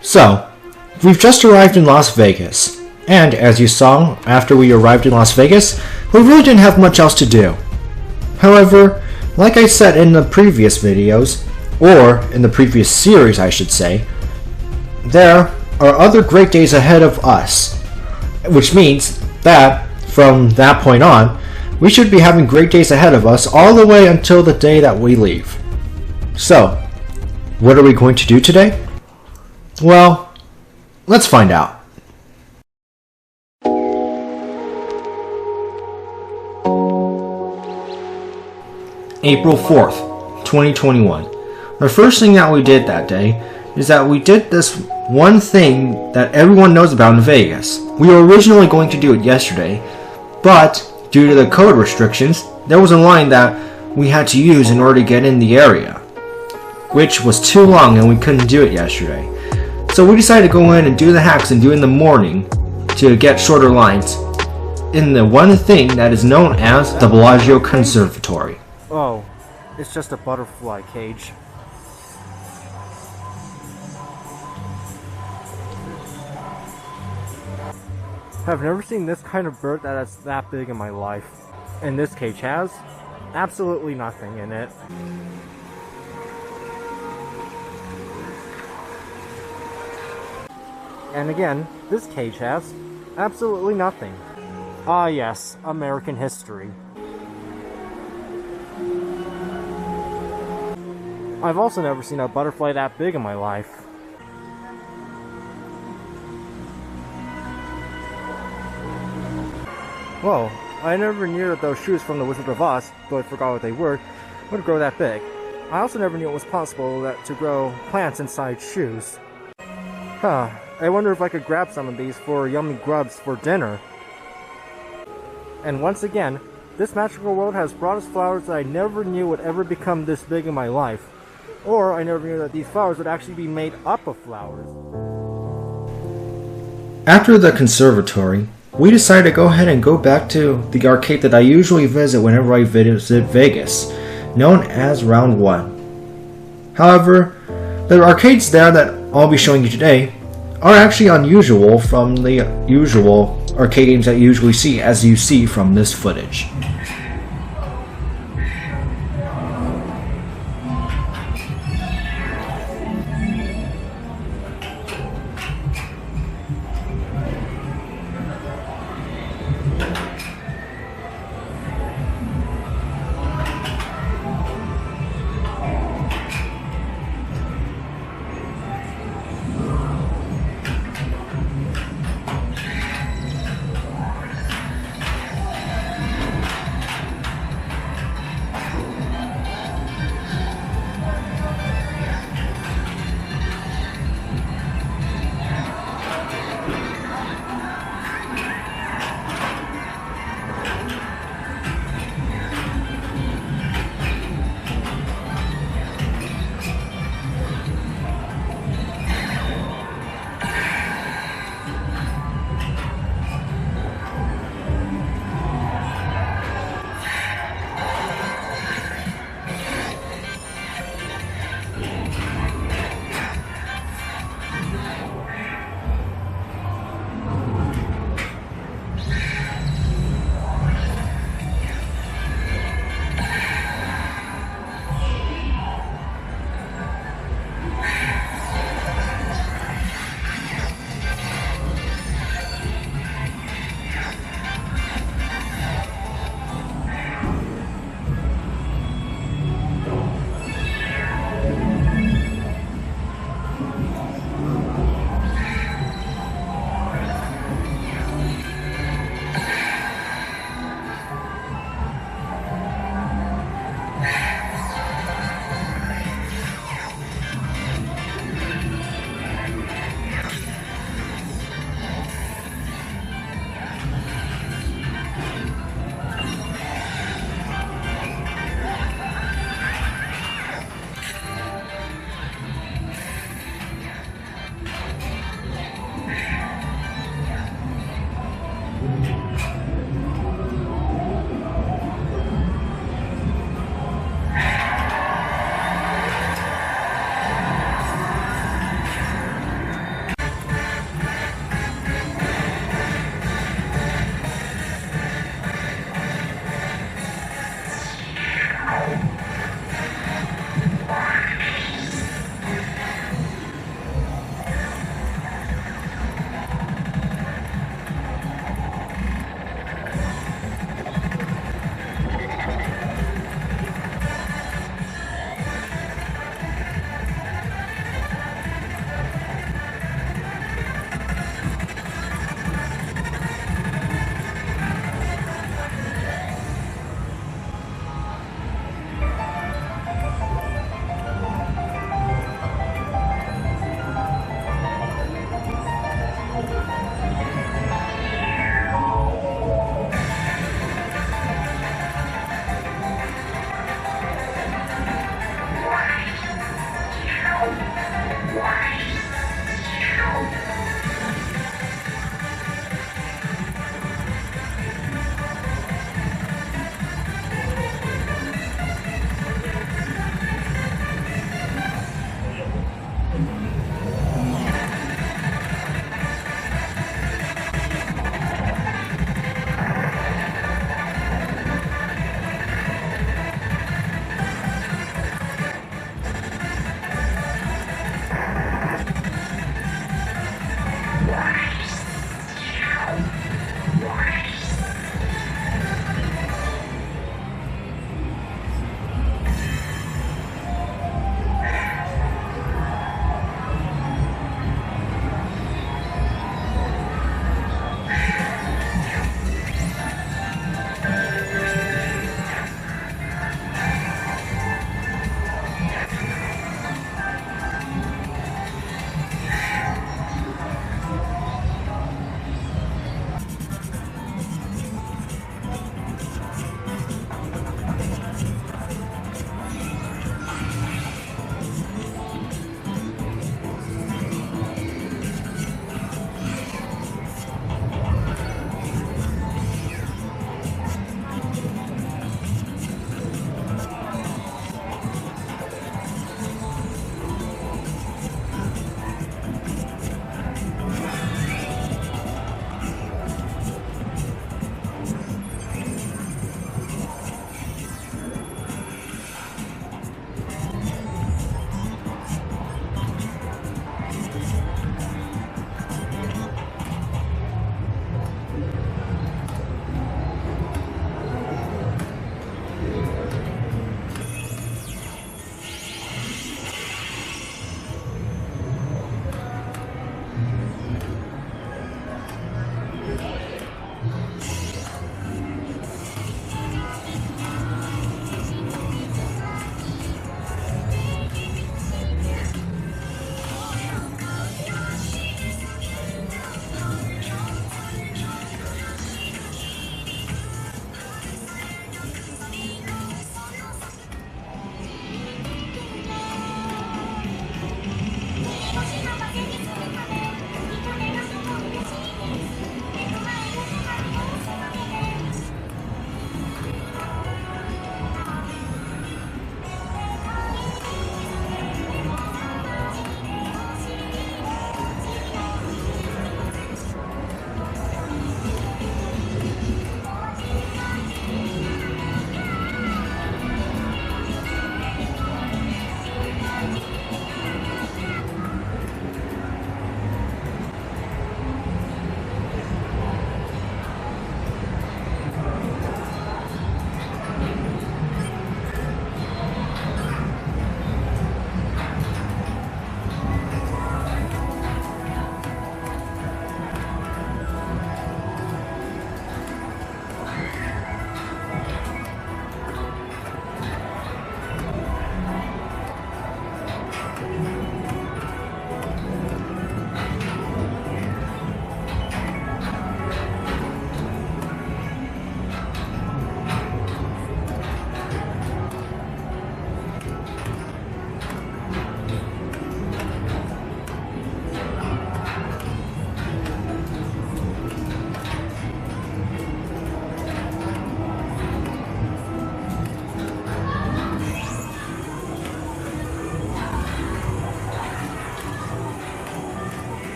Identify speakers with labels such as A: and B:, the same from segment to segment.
A: So, we've just arrived in Las Vegas, and as you saw, after we arrived in Las Vegas, we really didn't have much else to do. However, like I said in the previous videos, or in the previous series I should say, there are other great days ahead of us, which means that, from that point on, we should be having great days ahead of us all the way until the day that we leave. So, what are we going to do today? Well, let's find out. April 4th, 2021. The first thing that we did that day is that we did this one thing that everyone knows about in Vegas. We were originally going to do it yesterday, but due to the code restrictions, there was a line that we had to use in order to get in the area, which was too long and we couldn't do it yesterday. So we decided to go in and do the hacks and do it in the morning to get shorter lines in the one thing that is known as the Bellagio Conservatory.
B: Oh, it's just a butterfly cage. I've never seen this kind of bird that's that big in my life. And this cage has absolutely nothing in it. And again, this cage has absolutely nothing. Ah yes, American history. I've also never seen a butterfly that big in my life. Whoa, I never knew that those shoes from the Wizard of Oz, though I forgot what they were, would grow that big. I also never knew it was possible to grow plants inside shoes. Huh, I wonder if I could grab some of these for yummy grubs for dinner. And once again, this magical world has brought us flowers that I never knew would ever become this big in my life. Or I never knew that these flowers would actually be made up of flowers.
A: After the conservatory, we decided to go ahead and go back to the arcade that I usually visit whenever I visit Vegas, known as Round 1. However, the arcades there that I'll be showing you today are actually unusual from the usual arcade games that you usually see, as you see from this footage.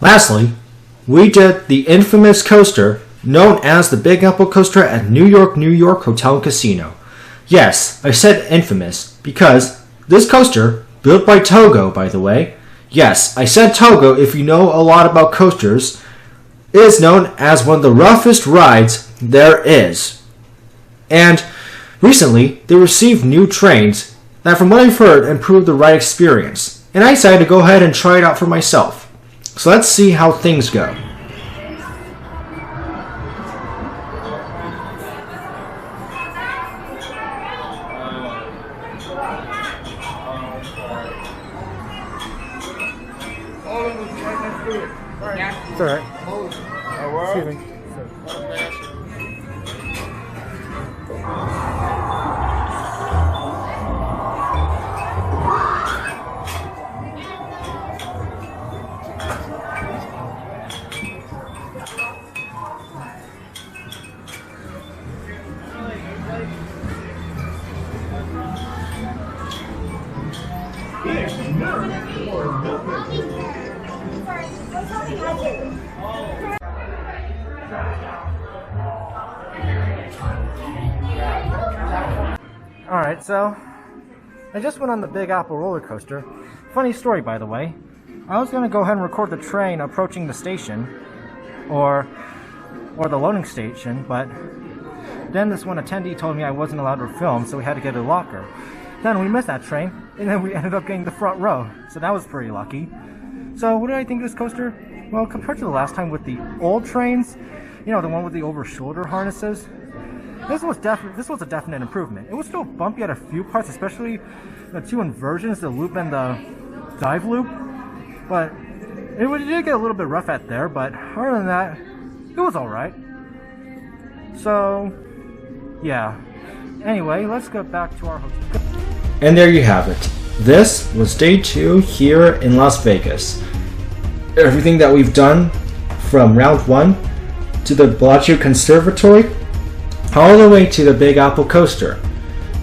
A: Lastly, we did the infamous coaster known as the Big Apple Coaster at New York Hotel and Casino. Yes, I said infamous because this coaster, built by Togo by the way, yes, I said Togo if you know a lot about coasters, is known as one of the roughest rides there is. And recently, they received new trains that from what I've heard improved the ride experience, and I decided to go ahead and try it out for myself. So let's see how things go.
B: It's alright. Excuse me. Alright, so I just went on the Big Apple roller coaster. Funny story, by the way. I was going to go ahead and record the train approaching the station, or the loading station, but then this one attendee told me I wasn't allowed to film, so we had to get a locker. Then we missed that train, and then we ended up getting the front row, so that was pretty lucky. So what do I think of this coaster? Well, compared to the last time with the old trains, you know, the one with the over-shoulder harnesses, this was a definite improvement. It was still bumpy at a few parts, especially the two inversions, the loop and the dive loop. But it did get a little bit rough at there, but other than that, it was alright. So, yeah. Anyway, let's get back to our hotel.
A: And there you have it. This was day 2 here in Las Vegas. Everything that we've done from round 1 to the Bellagio Conservatory, all the way to the Big Apple Coaster.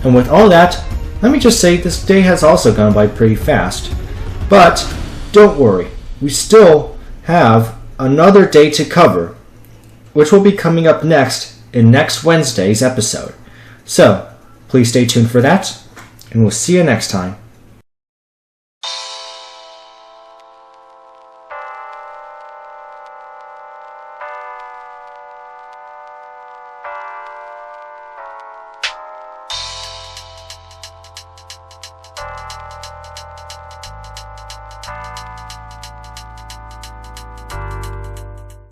A: And with all that, let me just say this day has also gone by pretty fast. But don't worry, we still have another day to cover, which will be coming up next in next Wednesday's episode. So, please stay tuned for that, and we'll see you next time.